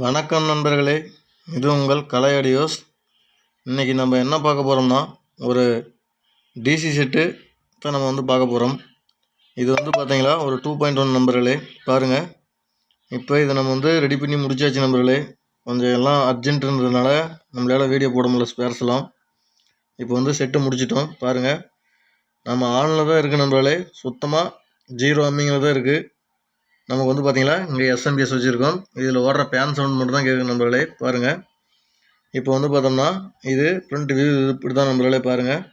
வணக்கம் நண்பர்களே, இது உங்கள் கலை ஆடியோஸ். இன்றைக்கி நம்ம என்ன பார்க்க போகிறோம்னா, ஒரு டிசி செட்டு தான் நம்ம பார்க்க போகிறோம். இது பார்த்தீங்களா ஒரு 2.1 நண்பர்களே. பாருங்கள், இப்போ இதை நம்ம ரெடி பண்ணி முடிச்சாச்சு நண்பர்களே. கொஞ்சம் எல்லாம் அர்ஜென்ட்டுன்றதுனால நம்மளால் வீடியோ போட முடியல, ஸ்பேர்ஸ்லாம். இப்போ செட்டு முடிச்சிட்டோம். பாருங்கள், நம்ம ஆனில் தான் இருக்குது நண்பர்களே. சுத்தமாக 0 அம்மிங்கில் தான் இருக்குது. நமக்கு பார்த்தீங்களா இங்கே எஸ்எம்பிஎஸ் வச்சுருக்கோம். இதில் ஓடுற பேன் சவுண்ட் மட்டும் தான் கேட்குது நண்பர்களே. பாருங்கள், இப்போ பார்த்தோம்னா இது ஃப்ரண்ட் வியூ இப்படி தான் நண்பர்களே. பாருங்கள்,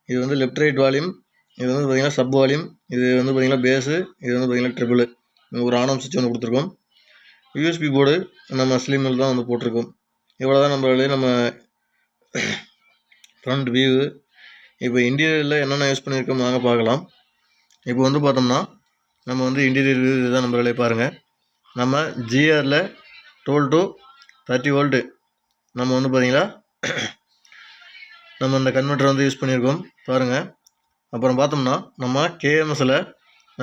இது லெஃப்ட் ரைட் வால்யூம், இது பார்த்தீங்கன்னா சப் வால்யூம், இது பார்த்தீங்கன்னா பேஸு, இது பார்த்தீங்கன்னா ட்ரிபிள். ஒரு ஆன் சுவிட்ச் ஒன்று கொடுத்துருக்கோம். யூஎஸ்பி போர்டு நம்ம ஸ்லிமில் தான் போட்டிருக்கோம். இவ்வளோ தான் நண்பர்களே நம்ம ஃப்ரண்ட் வியூ. இப்போ இன்டீரியரில் என்னென்ன யூஸ் பண்ணியிருக்கோம் வாங்க பார்க்கலாம். இப்போ பார்த்தோம்னா நம்ம இன்டீரியர் வியூ இதுதான் நண்பர்களே. பாருங்கள், நம்ம ஜிஆரில் 12 to 30 வோல்ட்டு நம்ம பார்த்தீங்களா நம்ம இந்த கன்வெர்ட்டர் யூஸ் பண்ணியிருக்கோம். பாருங்கள், அப்புறம் பார்த்தோம்னா நம்ம கேஎம்எஸில்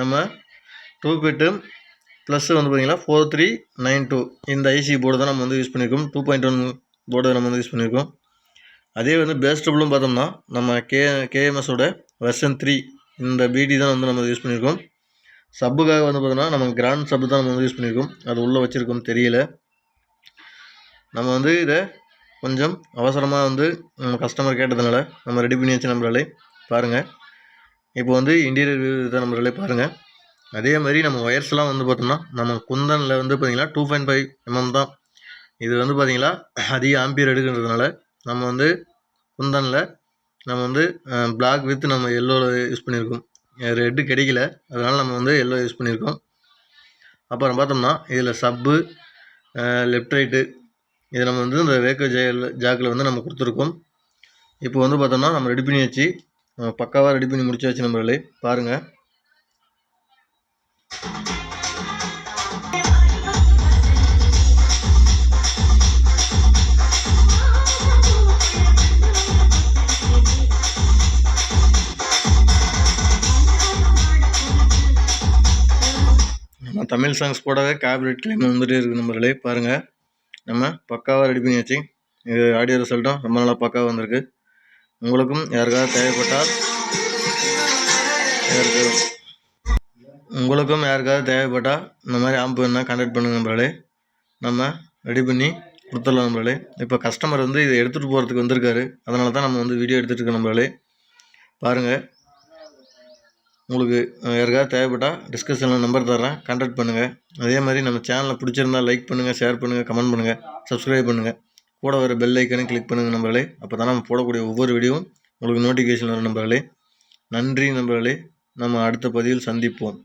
நம்ம 2 பிட்டு ப்ளஸ் பார்த்தீங்கன்னா 4392 இந்த ஐசி போர்டு தான் நம்ம யூஸ் பண்ணியிருக்கோம். 2.1 போர்டு நம்ம யூஸ் பண்ணியிருக்கோம். அதே பேஸ் ட்ரிபிளும் பார்த்தோம்னா நம்ம கேஎம்எஸோட வெர்ஷன் 3 இந்த பிடி தான் நம்ம யூஸ் பண்ணியிருக்கோம். சப்புக்காக பார்த்தோம்னா நம்ம கிராண்ட் சப்பு தான் நம்ம யூஸ் பண்ணியிருக்கோம். அது உள்ளே வச்சுருக்கோம் தெரியல. நம்ம இதை கொஞ்சம் அவசரமாக நம்ம கஸ்டமர் கேட்டதுனால நம்ம ரெடி பண்ணி வச்சு நம்பர்களே. பாருங்கள், இப்போ இன்டீரியர் வியூ தான் நம்பர்களே. பாருங்கள், அதே மாதிரி நம்ம ஒயர்ஸ்லாம் பார்த்தோம்னா நம்ம குந்தனில் பார்த்தீங்கன்னா 2.5 mm தான். இது பார்த்தீங்களா அதிக ஆம்பியர் எடுக்கிறதுனால நம்ம குந்தனில் நம்ம பிளாக் வித் நம்ம எல்லோவில் யூஸ் பண்ணியிருக்கோம். ரெட்டு கிடைக்கல, அதனால் நம்ம எல்லோ யூஸ் பண்ணியிருக்கோம். அப்புறம் பார்த்தோம்னா இதில் சப்பு லெஃப்ட் ரைட்டு இதை நம்ம இந்த வேக்கோ ஜாக்கில் நம்ம கொடுத்துருக்கோம். இப்போ பார்த்தோம்னா நம்ம ரெடி பண்ணி வச்சு பக்காவாக ரெடி பண்ணி முடிச்சாச்சு நம்மளே. பாருங்கள், நம்ம தமிழ் சாங்ஸ் போடவே காப்பிரைட் கிளைம் இருக்குது நம்பர்களே. பாருங்கள், நம்ம பக்காவாக ரெடி பண்ணி வச்சு இது ஆடியோ ரிசல்ட்டும் ரொம்ப நல்லா பக்காவாக வந்திருக்கு. உங்களுக்கும் யாருக்காவது தேவைப்பட்டால் இந்த மாதிரி ஆம்பு வேணால் கான்டாக்ட் பண்ணுங்க நம்பர்களே. நம்ம ரெடி பண்ணி கொடுத்துடலாம் நம்பர்களே. இப்போ கஸ்டமர் இதை எடுத்துகிட்டு போகிறதுக்கு வந்திருக்காரு, அதனால தான் நம்ம வீடியோ எடுத்துகிட்டு இருக்கோம் நம்பர்களே. பாருங்கள், உங்களுக்கு யாருக்காவது தேவைப்பட்டால் டிஸ்கிரிப்ஷனில் நம்பர் தரேன், கான்டாக்ட் பண்ணுங்கள். அதே மாதிரி நம்ம சேனலை பிடிச்சிருந்தால் லைக் பண்ணுங்கள், ஷேர் பண்ணுங்கள், கமெண்ட் பண்ணுங்கள், சப்ஸ்கிரைப் பண்ணுங்கள். கூட வர பெல் ஐக்கனை கிளிக் பண்ணுங்கள் நம்பர்களே. அப்போ தான் நம்ம போடக்கூடிய ஒவ்வொரு வீடியோவும் உங்களுக்கு நோட்டிஃபிகேஷன் வரும் நம்பர்களே. நன்றி நம்பர்களே. நம்ம அடுத்த பதிவில் சந்திப்போம்.